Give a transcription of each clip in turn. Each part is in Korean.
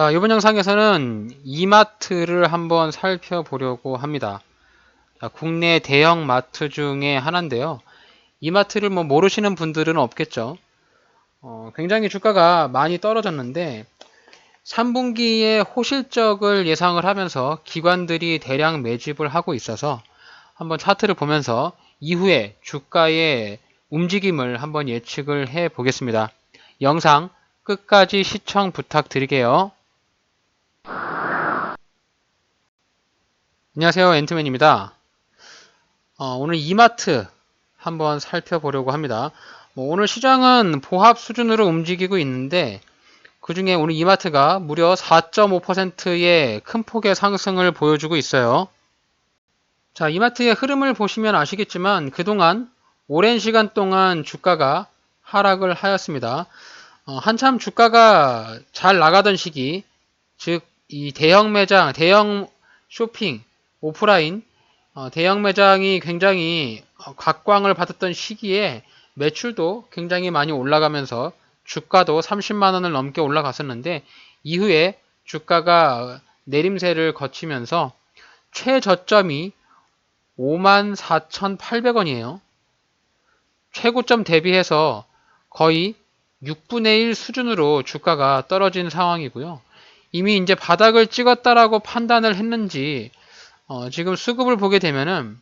자, 이번 영상에서는 이마트를 한번 살펴보려고 합니다. 자, 국내 대형 마트 중에 하나인데요. 이마트를 뭐 모르시는 분들은 없겠죠. 굉장히 주가가 많이 떨어졌는데 3분기에 호실적을 예상을 하면서 기관들이 대량 매집을 하고 있어서 한번 차트를 보면서 이후에 주가의 움직임을 한번 예측을 해 보겠습니다. 영상 끝까지 시청 부탁드릴게요. 안녕하세요, 앤트맨입니다. 오늘 이마트 한번 살펴보려고 합니다. 오늘 시장은 보합 수준으로 움직이고 있는데 그 중에 오늘 이마트가 무려 4.5%의 큰 폭의 상승을 보여주고 있어요. 자, 이마트의 흐름을 보시면 아시겠지만 그동안 오랜 시간 동안 주가가 하락을 하였습니다. 한참 주가가 잘 나가던 시기, 즉 이 대형 매장, 대형 쇼핑, 오프라인 대형 매장이 굉장히 각광을 받았던 시기에 매출도 굉장히 많이 올라가면서 주가도 30만 원을 넘게 올라갔었는데 이후에 주가가 내림세를 거치면서 최저점이 54,800원이에요. 최고점 대비해서 거의 6분의 1 수준으로 주가가 떨어진 상황이고요. 이미 이제 바닥을 찍었다라고 판단을 했는지 지금 수급을 보게 되면은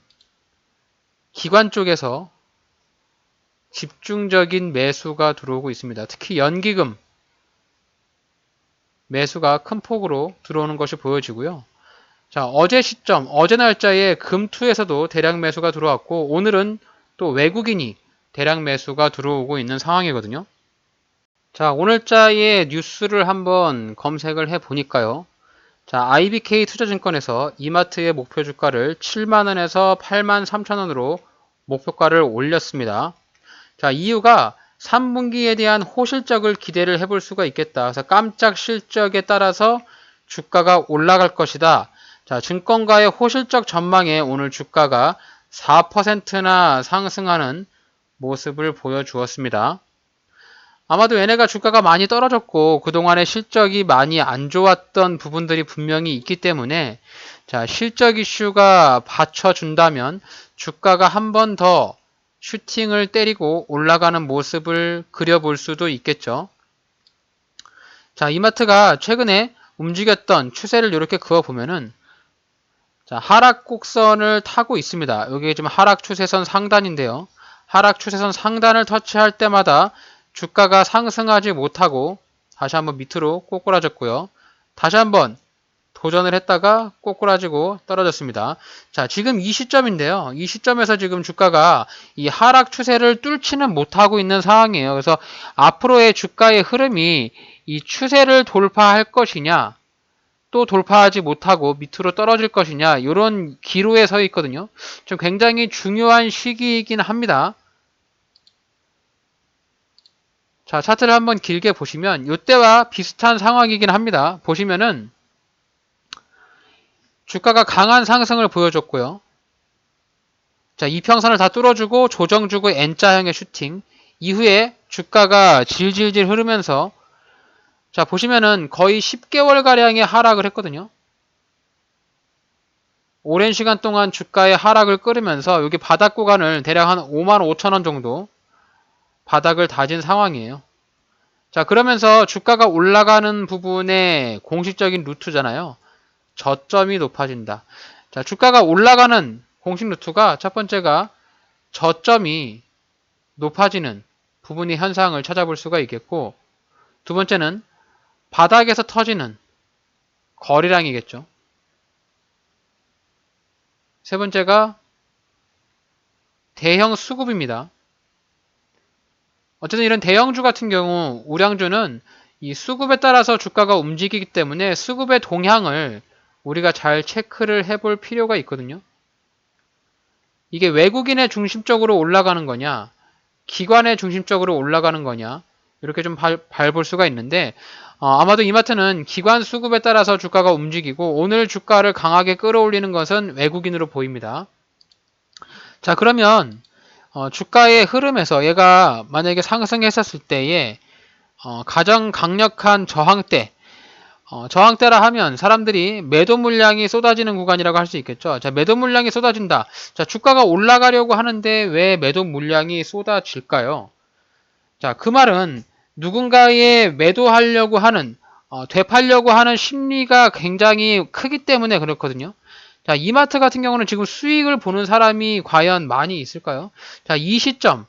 기관 쪽에서 집중적인 매수가 들어오고 있습니다. 특히 연기금 매수가 큰 폭으로 들어오는 것이 보여지고요. 자, 어제 시점, 어제 날짜에 금투에서도 대량 매수가 들어왔고 오늘은 또 외국인이 대량 매수가 들어오고 있는 상황이거든요. 자, 오늘자의 뉴스를 한번 검색을 해 보니까요. 자, IBK 투자증권에서 이마트의 목표 주가를 7만원에서 8만 3천원으로 목표가를 올렸습니다. 자, 이유가 3분기에 대한 호실적을 기대를 해볼 수가 있겠다. 그래서 깜짝 실적에 따라서 주가가 올라갈 것이다. 자, 증권가의 호실적 전망에 오늘 주가가 4%나 상승하는 모습을 보여주었습니다. 아마도 얘네가 주가가 많이 떨어졌고 그동안의 실적이 많이 안 좋았던 부분들이 분명히 있기 때문에 자, 실적 이슈가 받쳐준다면 주가가 한 번 더 슈팅을 때리고 올라가는 모습을 그려볼 수도 있겠죠. 자, 이마트가 최근에 움직였던 추세를 이렇게 그어보면은 자, 하락 곡선을 타고 있습니다. 여기 지금 하락 추세선 상단인데요. 하락 추세선 상단을 터치할 때마다 주가가 상승하지 못하고 다시 한번 밑으로 꼬꾸라졌고요. 다시 한번 도전을 했다가 꼬꾸라지고 떨어졌습니다. 자, 지금 이 시점인데요. 이 시점에서 지금 주가가 이 하락 추세를 뚫지는 못하고 있는 상황이에요. 그래서 앞으로의 주가의 흐름이 이 추세를 돌파할 것이냐 또 돌파하지 못하고 밑으로 떨어질 것이냐 이런 기로에 서 있거든요. 좀 굉장히 중요한 시기이긴 합니다. 자, 차트를 한번 길게 보시면 이때와 비슷한 상황이긴 합니다. 보시면은 주가가 강한 상승을 보여줬고요. 자, 이평선을 다 뚫어주고 조정주고 N자형의 슈팅 이후에 주가가 질질질 흐르면서 자, 보시면은 거의 10개월가량의 하락을 했거든요. 오랜 시간 동안 주가의 하락을 끌으면서 여기 바닥 구간을 대략 한 55,000원 정도 바닥을 다진 상황이에요. 자, 그러면서 주가가 올라가는 부분의 공식적인 루트잖아요. 저점이 높아진다. 자, 주가가 올라가는 공식 루트가 첫 번째가 저점이 높아지는 부분의 현상을 찾아볼 수가 있겠고 두 번째는 바닥에서 터지는 거래량이겠죠. 세 번째가 대형 수급입니다. 어쨌든 이런 대형주 같은 경우 우량주는 이 수급에 따라서 주가가 움직이기 때문에 수급의 동향을 우리가 잘 체크를 해볼 필요가 있거든요. 이게 외국인의 중심적으로 올라가는 거냐 기관의 중심적으로 올라가는 거냐 이렇게 좀 볼 수가 있는데 아마도 이마트는 기관 수급에 따라서 주가가 움직이고 오늘 주가를 강하게 끌어올리는 것은 외국인으로 보입니다. 자, 그러면 주가의 흐름에서 얘가 만약에 상승했었을 때에 가장 강력한 저항대 저항대라 하면 사람들이 매도 물량이 쏟아지는 구간이라고 할 수 있겠죠. 자, 매도 물량이 쏟아진다. 자, 주가가 올라가려고 하는데 왜 매도 물량이 쏟아질까요? 자, 그 말은 누군가의 매도하려고 하는, 되팔려고 하는 심리가 굉장히 크기 때문에 그렇거든요. 자, 이마트 같은 경우는 지금 수익을 보는 사람이 과연 많이 있을까요? 자, 이 시점,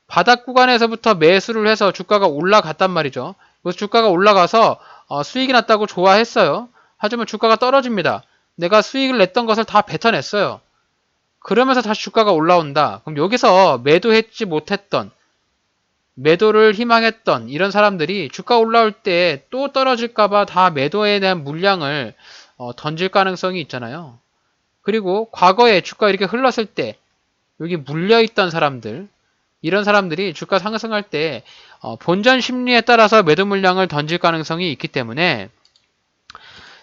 바닥 구간에서부터 매수를 해서 주가가 올라갔단 말이죠. 그래서 주가가 올라가서 수익이 났다고 좋아했어요. 하지만 주가가 떨어집니다. 내가 수익을 냈던 것을 다 뱉어냈어요. 그러면서 다시 주가가 올라온다. 그럼 여기서 매도했지 못했던, 매도를 희망했던 이런 사람들이 주가 올라올 때 또 떨어질까봐 다 매도에 대한 물량을 던질 가능성이 있잖아요. 그리고 과거에 주가 이렇게 흘렀을 때 여기 물려있던 사람들, 이런 사람들이 주가 상승할 때 본전 심리에 따라서 매도 물량을 던질 가능성이 있기 때문에,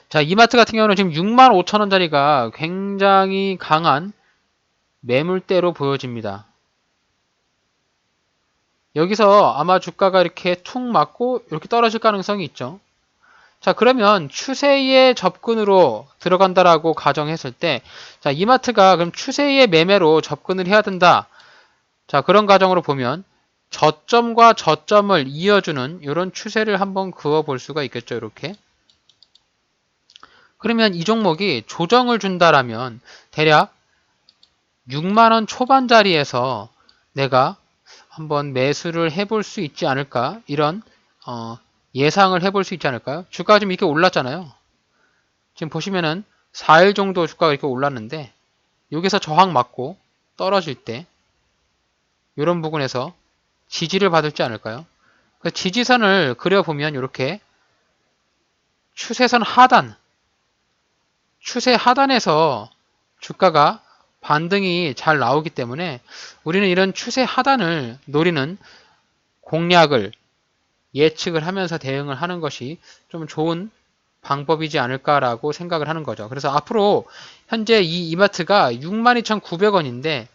자, 이마트 같은 경우는 지금 65,000원짜리가 굉장히 강한 매물대로 보여집니다. 여기서 아마 주가가 이렇게 툭 맞고 이렇게 떨어질 가능성이 있죠. 자, 그러면 추세의 접근으로 들어간다라고 가정했을 때, 자, 이마트가 그럼 추세의 매매로 접근을 해야 된다. 자, 그런 가정으로 보면 저점과 저점을 이어주는 이런 추세를 한번 그어 볼 수가 있겠죠. 이렇게. 그러면 이 종목이 조정을 준다라면 대략 6만원 초반 자리에서 내가 한번 매수를 해볼 수 있지 않을까? 이런 예상을 해볼 수 있지 않을까요? 주가가 좀 이렇게 올랐잖아요. 지금 보시면은 4일 정도 주가가 이렇게 올랐는데 여기서 저항 맞고 떨어질 때 이런 부분에서 지지를 받을지 않을까요? 그 지지선을 그려보면 이렇게 추세선 하단, 추세 하단에서 주가가 반등이 잘 나오기 때문에 우리는 이런 추세 하단을 노리는 공략을 예측을 하면서 대응을 하는 것이 좀 좋은 방법이지 않을까라고 생각을 하는 거죠. 그래서 앞으로 현재 이 이마트가 62,900원인데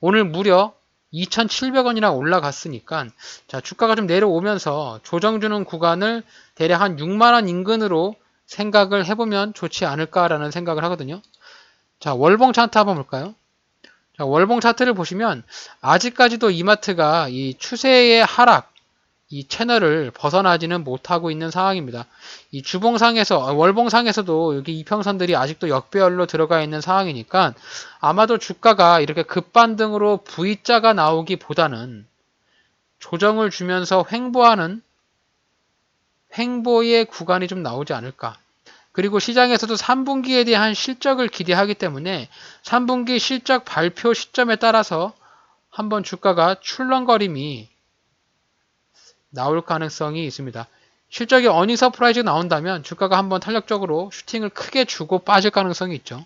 오늘 무려 2,700원이나 올라갔으니까, 자, 주가가 좀 내려오면서 조정 주는 구간을 대략 한 6만원 인근으로 생각을 해보면 좋지 않을까라는 생각을 하거든요. 자, 월봉 차트 한번 볼까요? 자, 월봉 차트를 보시면 아직까지도 이마트가 이 추세의 하락, 이 채널을 벗어나지는 못하고 있는 상황입니다. 이 주봉상에서, 월봉상에서도 여기 이평선들이 아직도 역배열로 들어가 있는 상황이니까 아마도 주가가 이렇게 급반등으로 V자가 나오기보다는 조정을 주면서 횡보하는 횡보의 구간이 좀 나오지 않을까. 그리고 시장에서도 3분기에 대한 실적을 기대하기 때문에 3분기 실적 발표 시점에 따라서 한번 주가가 출렁거림이 나올 가능성이 있습니다. 실적이 어닝 서프라이즈가 나온다면 주가가 한번 탄력적으로 슈팅을 크게 주고 빠질 가능성이 있죠.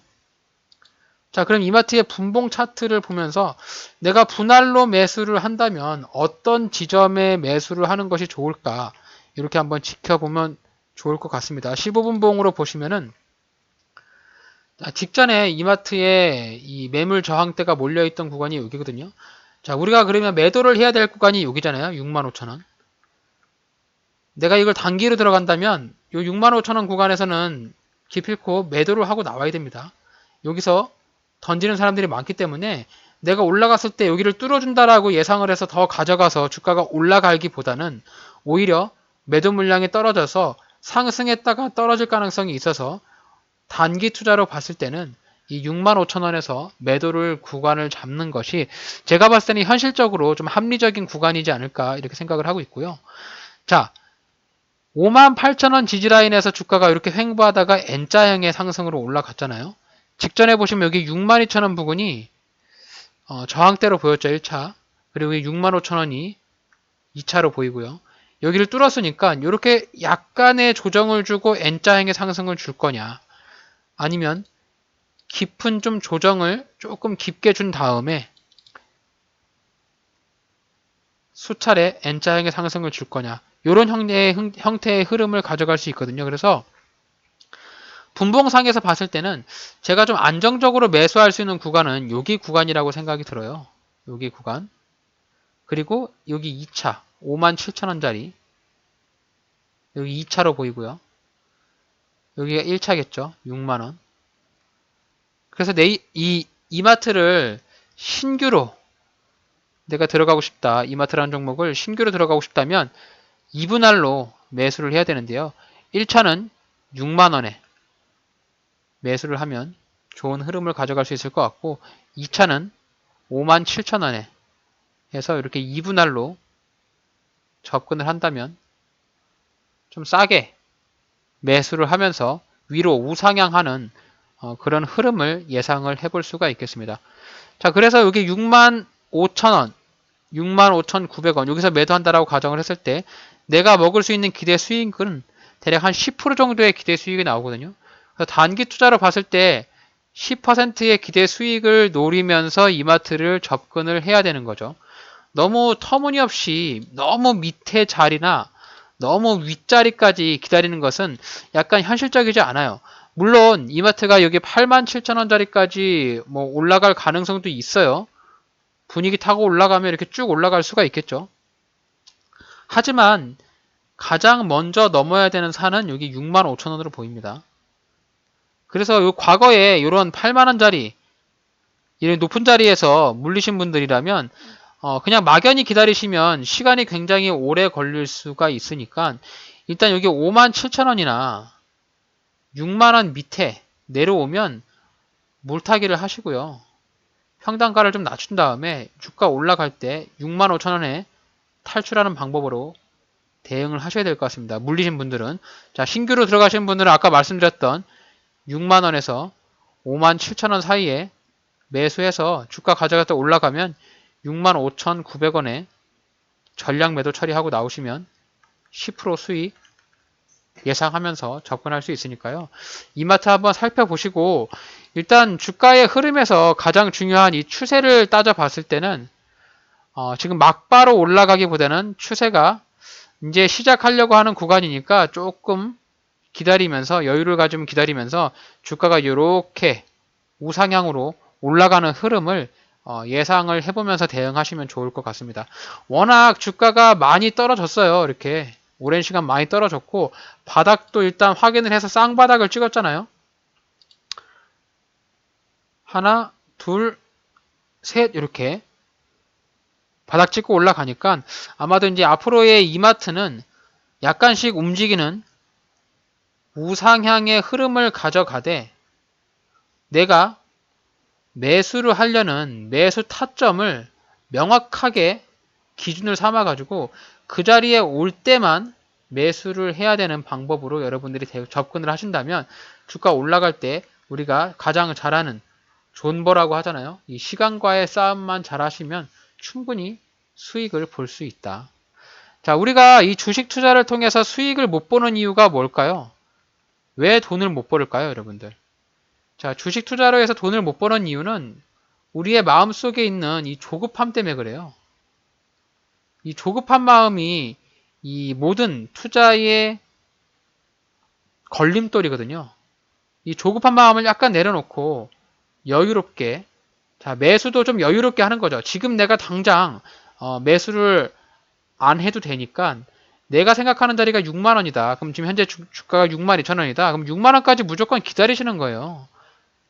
자, 그럼 이마트의 분봉 차트를 보면서 내가 분할로 매수를 한다면 어떤 지점에 매수를 하는 것이 좋을까? 이렇게 한번 지켜보면 좋을 것 같습니다. 15분봉으로 보시면은 직전에 이마트에 이 매물 저항대가 몰려있던 구간이 여기거든요. 자, 우리가 그러면 매도를 해야 될 구간이 여기잖아요. 65,000원. 내가 이걸 단기로 들어간다면 이 65,000원 구간에서는 기필코 매도를 하고 나와야 됩니다. 여기서 던지는 사람들이 많기 때문에 내가 올라갔을 때 여기를 뚫어준다라고 예상을 해서 더 가져가서 주가가 올라가기보다는 오히려 매도 물량이 떨어져서 상승했다가 떨어질 가능성이 있어서 단기 투자로 봤을 때는 이 65,000원에서 매도를 구간을 잡는 것이 제가 봤을 때는 현실적으로 좀 합리적인 구간이지 않을까 이렇게 생각을 하고 있고요. 자, 58,000원 지지라인에서 주가가 이렇게 횡보하다가 N자형의 상승으로 올라갔잖아요. 직전에 보시면 여기 62,000원 부근이 저항대로 보였죠. 1차. 그리고 65,000원이 2차로 보이고요. 여기를 뚫었으니까 이렇게 약간의 조정을 주고 N자형의 상승을 줄 거냐, 아니면 깊은 좀 조정을 조금 깊게 준 다음에 수차례 N자형의 상승을 줄 거냐, 이런 형태의 흐름을 가져갈 수 있거든요. 그래서 분봉상에서 봤을 때는 제가 좀 안정적으로 매수할 수 있는 구간은 여기 구간이라고 생각이 들어요. 여기 구간. 그리고 여기 2차 57,000원짜리 여기 2차로 보이고요. 여기가 1차겠죠. 6만원. 그래서 이 이마트를 신규로 내가 들어가고 싶다. 이마트라는 종목을 신규로 들어가고 싶다면 2분할로 매수를 해야 되는데요. 1차는 6만원에 매수를 하면 좋은 흐름을 가져갈 수 있을 것 같고 2차는 57,000원에 해서 이렇게 2분할로 접근을 한다면 좀 싸게 매수를 하면서 위로 우상향하는 그런 흐름을 예상을 해볼 수가 있겠습니다. 자, 그래서 여기 65,000원, 65,900원 여기서 매도한다라고 가정을 했을 때 내가 먹을 수 있는 기대 수익은 대략 한 10% 정도의 기대 수익이 나오거든요. 그래서 단기 투자로 봤을 때 10%의 기대 수익을 노리면서 이마트를 접근을 해야 되는 거죠. 너무 터무니없이 너무 밑에 자리나 너무 윗자리까지 기다리는 것은 약간 현실적이지 않아요. 물론 이마트가 여기 87,000원짜리까지 뭐 올라갈 가능성도 있어요. 분위기 타고 올라가면 이렇게 쭉 올라갈 수가 있겠죠. 하지만 가장 먼저 넘어야 되는 산은 여기 65,000원으로 보입니다. 그래서 요 과거에 이런 8만원짜리 이런 높은 자리에서 물리신 분들이라면 그냥 막연히 기다리시면 시간이 굉장히 오래 걸릴 수가 있으니까 일단 여기 57,000원이나 6만원 밑에 내려오면 물타기를 하시고요. 평단가를 좀 낮춘 다음에 주가 올라갈 때 65,000원에 탈출하는 방법으로 대응을 하셔야 될 것 같습니다. 물리신 분들은. 자, 신규로 들어가신 분들은 아까 말씀드렸던 6만원에서 57,000원 사이에 매수해서 주가 가져갔다 올라가면 65,900원에 전량 매도 처리하고 나오시면 10% 수익 예상하면서 접근할 수 있으니까요. 이마트 한번 살펴보시고 일단 주가의 흐름에서 가장 중요한 이 추세를 따져봤을 때는 지금 막바로 올라가기보다는 추세가 이제 시작하려고 하는 구간이니까 조금 기다리면서 여유를 가지면 기다리면서 주가가 이렇게 우상향으로 올라가는 흐름을 예상을 해보면서 대응하시면 좋을 것 같습니다. 워낙 주가가 많이 떨어졌어요. 이렇게 오랜 시간 많이 떨어졌고 바닥도 일단 확인을 해서 쌍바닥을 찍었잖아요. 하나, 둘, 셋 이렇게 바닥 찍고 올라가니까 아마도 이제 앞으로의 이마트는 약간씩 움직이는 우상향의 흐름을 가져가되 내가 매수를 하려는 매수 타점을 명확하게 기준을 삼아 가지고 그 자리에 올 때만 매수를 해야 되는 방법으로 여러분들이 접근을 하신다면 주가 올라갈 때 우리가 가장 잘하는 존버라고 하잖아요. 이 시간과의 싸움만 잘하시면 충분히 수익을 볼 수 있다. 자, 우리가 이 주식 투자를 통해서 수익을 못 보는 이유가 뭘까요? 왜 돈을 못 벌을까요, 여러분들? 자, 주식 투자로 해서 돈을 못 버는 이유는 우리의 마음속에 있는 이 조급함 때문에 그래요. 이 조급한 마음이 이 모든 투자의 걸림돌이거든요. 이 조급한 마음을 약간 내려놓고 여유롭게 자, 매수도 좀 여유롭게 하는 거죠. 지금 내가 당장 매수를 안 해도 되니까 내가 생각하는 자리가 6만 원이다. 그럼 지금 현재 주가가 6만 2천 원이다. 그럼 6만 원까지 무조건 기다리시는 거예요.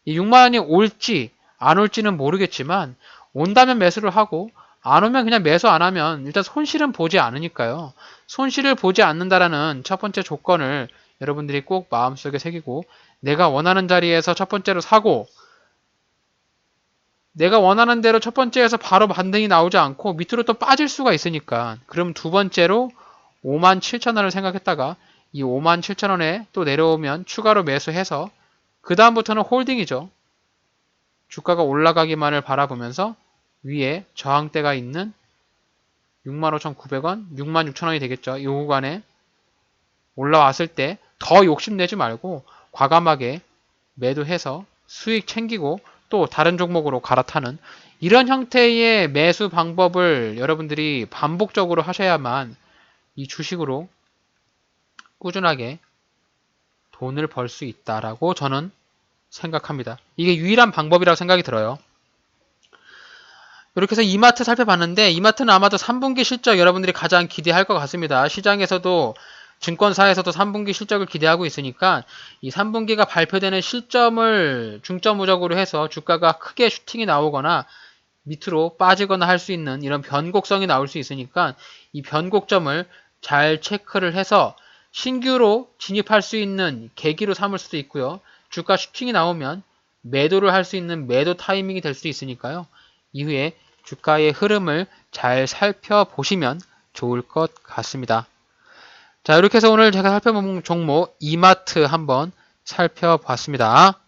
이 6만 원이 올지 안 올지는 모르겠지만 온다면 매수를 하고 안 오면 그냥 매수 안 하면 일단 손실은 보지 않으니까요. 손실을 보지 않는다라는 첫 번째 조건을 여러분들이 꼭 마음속에 새기고 내가 원하는 자리에서 첫 번째로 사고 내가 원하는 대로 첫 번째에서 바로 반등이 나오지 않고 밑으로 또 빠질 수가 있으니까 그럼 두 번째로 57,000원을 생각했다가 이 57,000원에 또 내려오면 추가로 매수해서 그 다음부터는 홀딩이죠. 주가가 올라가기만을 바라보면서 위에 저항대가 있는 65,900원, 66,000원이 되겠죠. 이 구간에 올라왔을 때 더 욕심내지 말고 과감하게 매도해서 수익 챙기고 또 다른 종목으로 갈아타는 이런 형태의 매수 방법을 여러분들이 반복적으로 하셔야만 이 주식으로 꾸준하게 돈을 벌 수 있다라고 저는 생각합니다. 이게 유일한 방법이라고 생각이 들어요. 이렇게 해서 이마트 살펴봤는데 이마트는 아마도 3분기 실적 여러분들이 가장 기대할 것 같습니다. 시장에서도 증권사에서도 3분기 실적을 기대하고 있으니까 이 3분기가 발표되는 실점을 중점적으로 해서 주가가 크게 슈팅이 나오거나 밑으로 빠지거나 할 수 있는 이런 변곡성이 나올 수 있으니까 이 변곡점을 잘 체크를 해서 신규로 진입할 수 있는 계기로 삼을 수도 있고요. 주가 슈팅이 나오면 매도를 할 수 있는 매도 타이밍이 될 수 있으니까요. 이후에 주가의 흐름을 잘 살펴보시면 좋을 것 같습니다. 자, 이렇게 해서 오늘 제가 살펴본 종목 이마트 한번 살펴봤습니다.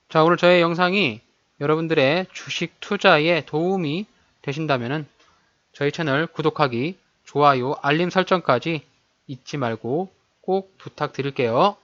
자, 오늘 저의 영상이 여러분들의 주식 투자에 도움이 되신다면 저희 채널 구독하기, 좋아요, 알림 설정까지 잊지 말고 꼭 부탁드릴게요.